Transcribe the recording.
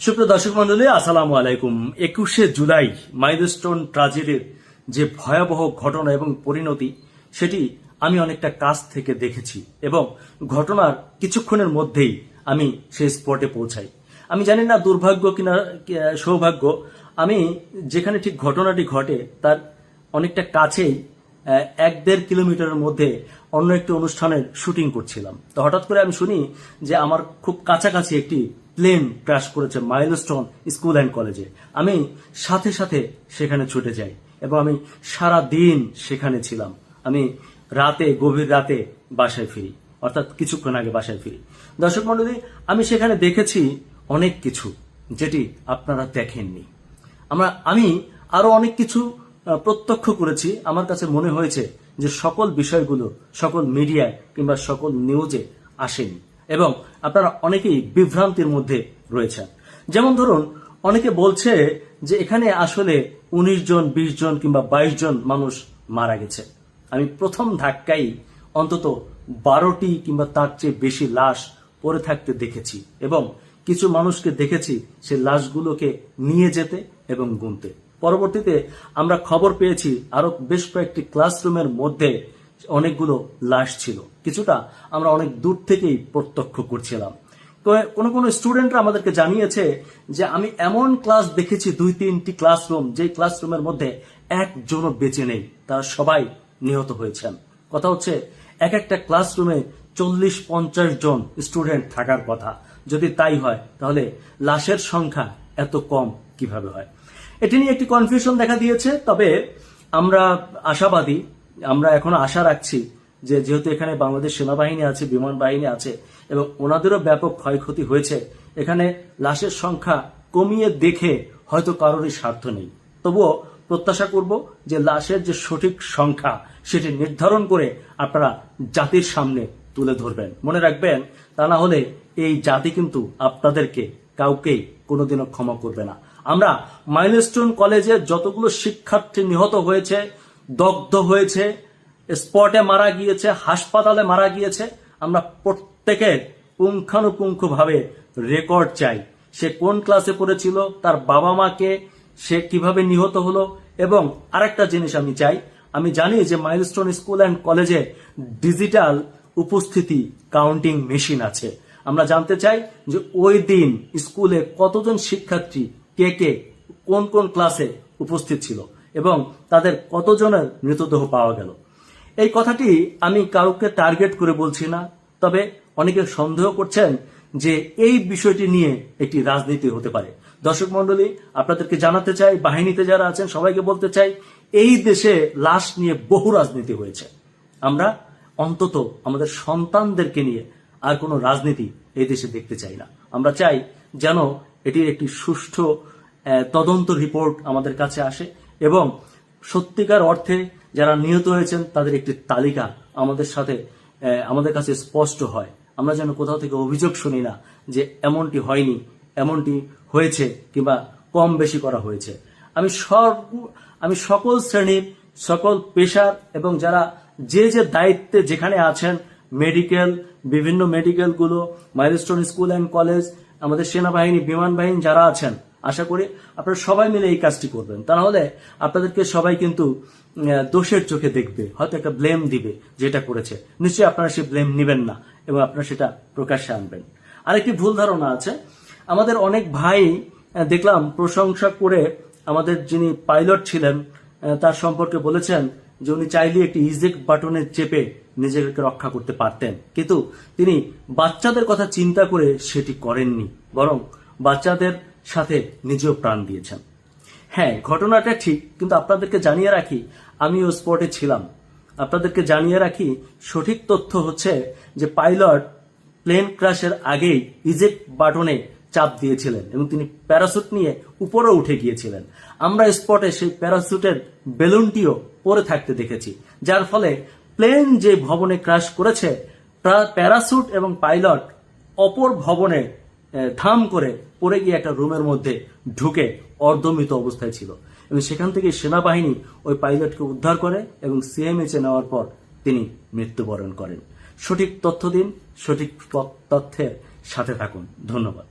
সুপ্রিয় দর্শক মন্ডলী, আসসালামু আলাইকুম। 21শে জুলাই মাইলস্টোন ট্র্যাজেডির যে ভয়াবহ ঘটনা এবং পরিণতি, সেটি আমি অনেকটা কাছ থেকে দেখেছি এবং ঘটনার কিছুক্ষণের মধ্যেই আমি সেই স্পটে পৌঁছাই। আমি জানি না দুর্ভাগ্য কিনা সৌভাগ্য, আমি যেখানে ঠিক ঘটনাটি ঘটে তার অনেকটা কাছেই 1-1.5 কিলোমিটারের মধ্যে অন্য একটি অনুষ্ঠানের শুটিং করছিলাম। তো হঠাৎ করে আমি শুনি যে আমার খুব কাছাকাছি একটি প্লেন ক্র্যাশ করেছে মাইলস্টোন স্কুল অ্যান্ড কলেজে। আমি সাথে সাথে সেখানে ছুটে যাই এবং আমি সারা দিন সেখানে ছিলাম। আমি গভীর রাতে বাসায় ফিরি, অর্থাৎ কিছুক্ষণ আগে বাসায় ফিরি। দর্শক মণ্ডলী, আমি সেখানে দেখেছি অনেক কিছু যেটি আপনারা দেখেননি। আমি আরো অনেক কিছু প্রত্যক্ষ করেছি। আমার কাছে মনে হয়েছে যে সকল বিষয়গুলো সকল মিডিয়ায় কিংবা সকল নিউজে আসেনি এবং আপনারা অনেকেই বিভ্রান্তির মধ্যে রয়েছেন। যেমন ধরুন, অনেকে বলছে যে এখানে আসলে 19 জন, 20 জন কিংবা 22 জন মানুষ মারা গেছে। আমি প্রথম ধাক্কায় অন্তত 12টি কিংবা তার চেয়ে বেশি লাশ পড়ে থাকতে দেখেছি এবং কিছু মানুষকে দেখেছি সে লাশগুলোকে নিয়ে যেতে এবং গুনতে। পরবর্তীতে আমরা খবর পেয়েছি আরো বেশ কয়েকটি ক্লাসরুমের মধ্যে অনেকগুলো লাশ ছিল। কিছুটা আমরা অনেক দূর থেকেই প্রত্যক্ষ করছিলাম। কোন স্টুডেন্টরা আমাদেরকে জানিয়েছে যে আমি এমন ক্লাস দেখেছি 2-3টি ক্লাসরুম, যে ক্লাসরুমের মধ্যে একজনও বেঁচে নেই, তারা সবাই নিহত হয়েছেন। কথা হচ্ছে এক একটা ক্লাসরুমে 40-50 জন স্টুডেন্ট থাকার কথা। যদি তাই হয় তাহলে লাশের সংখ্যা এত কম কিভাবে হয়? এটি নিয়ে একটি কনফিউশন দেখা দিয়েছে। তবে আমরা আশাবাদী, আমরা এখনো আশা রাখছি যে যেহেতু এখানে বাংলাদেশ সেনাবাহিনী আছে, বিমান বাহিনী আছে এবং ওনাদেরও ব্যাপক ক্ষয়ক্ষতি হয়েছে, এখানে লাশের সংখ্যা কমিয়ে দেখে হয়তো কারোরই স্বার্থ নেই। তবুও প্রত্যাশা করব যে লাশের যে সঠিক সংখ্যা সেটি নির্ধারণ করে আপনারা জাতির সামনে তুলে ধরবেন। মনে রাখবেন, তা না হলে এই জাতি কিন্তু আপনাদেরকে কাউকেই কোনোদিনও ক্ষমা করবে না। আমরা মাইলস্টোন কলেজে যতগুলো শিক্ষার্থী নিহত হয়েছে, দগ্ধ হয়েছে, স্পটে মারা গিয়েছে, হাসপাতালে মারা গিয়েছে, আমরা প্রত্যেকের পুঙ্খানুপুঙ্খভাবে রেকর্ড চাই। সে কোন ক্লাসে পড়েছিল, তার বাবা মাকে, সে কিভাবে নিহত হলো। এবং আরেকটা জিনিস আমি চাই, আমি জানি যে মাইলস্টোন স্কুল অ্যান্ড কলেজে ডিজিটাল উপস্থিতি কাউন্টিং মেশিন আছে। আমরা জানতে চাই যে ওই দিন স্কুলে কতজন শিক্ষার্থী কে কোন কোন ক্লাসে উপস্থিত ছিল এবং তাদের কতজনের মৃতদেহ পাওয়া গেল। এই কথাটি আমি কাউকে টার্গেট করে বলছি না, তবে অনেকে সন্দেহ করছেন যে এই বিষয়টি নিয়ে একটি রাজনীতি হতে পারে। দর্শক মন্ডলী, আপনাদেরকে জানাতে চাই, বাহিনীতে যারা আছেন সবাইকে বলতে চাই, এই দেশে লাশ নিয়ে বহু রাজনীতি হয়েছে। আমরা অন্তত আমাদের সন্তানদেরকে নিয়ে আর কোনো রাজনীতি এই দেশে দেখতে চাই না। আমরা চাই যেন এটির একটি সুষ্ঠু তদন্ত রিপোর্ট আমাদের কাছে আসে এবং সত্যিকার অর্থে যারা নিহত হয়েছেন তাদের একটি তালিকা আমাদের কাছে স্পষ্ট হয়। আমরা যেন কোথাও থেকে অভিযোগ শুনি না যে এমনটি হয়নি, এমনটি হয়েছে কিংবা কম বেশি করা হয়েছে। আমি সকল শ্রেণীর, সকল পেশার এবং যারা যে দায়িত্বে যেখানে আছেন, বিভিন্ন মেডিকেলগুলো, মাইলস্টোন স্কুল অ্যান্ড কলেজ, আমাদের সেনাবাহিনী, বিমান বাহিনী যারা আছেন, আশা করি আপনারা সবাই মিলে এই কাজটি করবেন। তা না হলে আপনাদেরকে সবাই কিন্তু দোষের চোখে দেখবে, হয়তো একটা ব্লেম দিবে যেটা করেছে। নিশ্চয়ই আপনারা সেই ব্লেম নেবেন না এবং আপনারা সেটা প্রকাশ্যে আনবেন। আরেকটি ভুল ধারণা আছে, আমাদের অনেক ভাই দেখলাম প্রশংসা করে আমাদের যিনি পাইলট ছিলেন তার সম্পর্কে বলেছেন যে উনি চাইলে একটি ইজেক্ট বাটনে চেপে নিজেকে রক্ষা করতে পারতেন, কিন্তু তিনি বাচ্চাদের কথা চিন্তা করে সেটি করেননি, বরং বাচ্চাদের সাথে নিজেও প্রাণ দিয়েছেন। হ্যাঁ, ঘটনাটা ঠিক, কিন্তু আপনাদেরকে জানিয়ে রাখি আমিও স্পটে ছিলাম। আপনাদেরকে জানিয়ে রাখি সঠিক তথ্য হচ্ছে যে পাইলট প্লেন ক্র্যাশের আগেই ইজেক্ট বাটনে চাপ দিয়েছিলেন এবং তিনি প্যারাসুট নিয়ে উপরে উঠে গিয়েছিলেন। আমরা স্পটে সেই প্যারাসুটের বেলুনটিও পরে থাকতে দেখেছি, যার ফলে প্লেন যে ভবনে ক্র্যাশ করেছে প্যারাসুট এবং পাইলট অপর ভবনে ধাম করে পড়ে গিয়ে একটা রুমের মধ্যে ঢুকে অর্ধমৃত অবস্থায় ছিল এবং সেখান থেকে সেনাবাহিনী ওই পাইলটকে উদ্ধার করে এবং সিএমএইচে নেওয়ার পর তিনি মৃত্যুবরণ করেন। সঠিক তথ্য দিন, সঠিক তথ্যের সাথে থাকুন। ধন্যবাদ।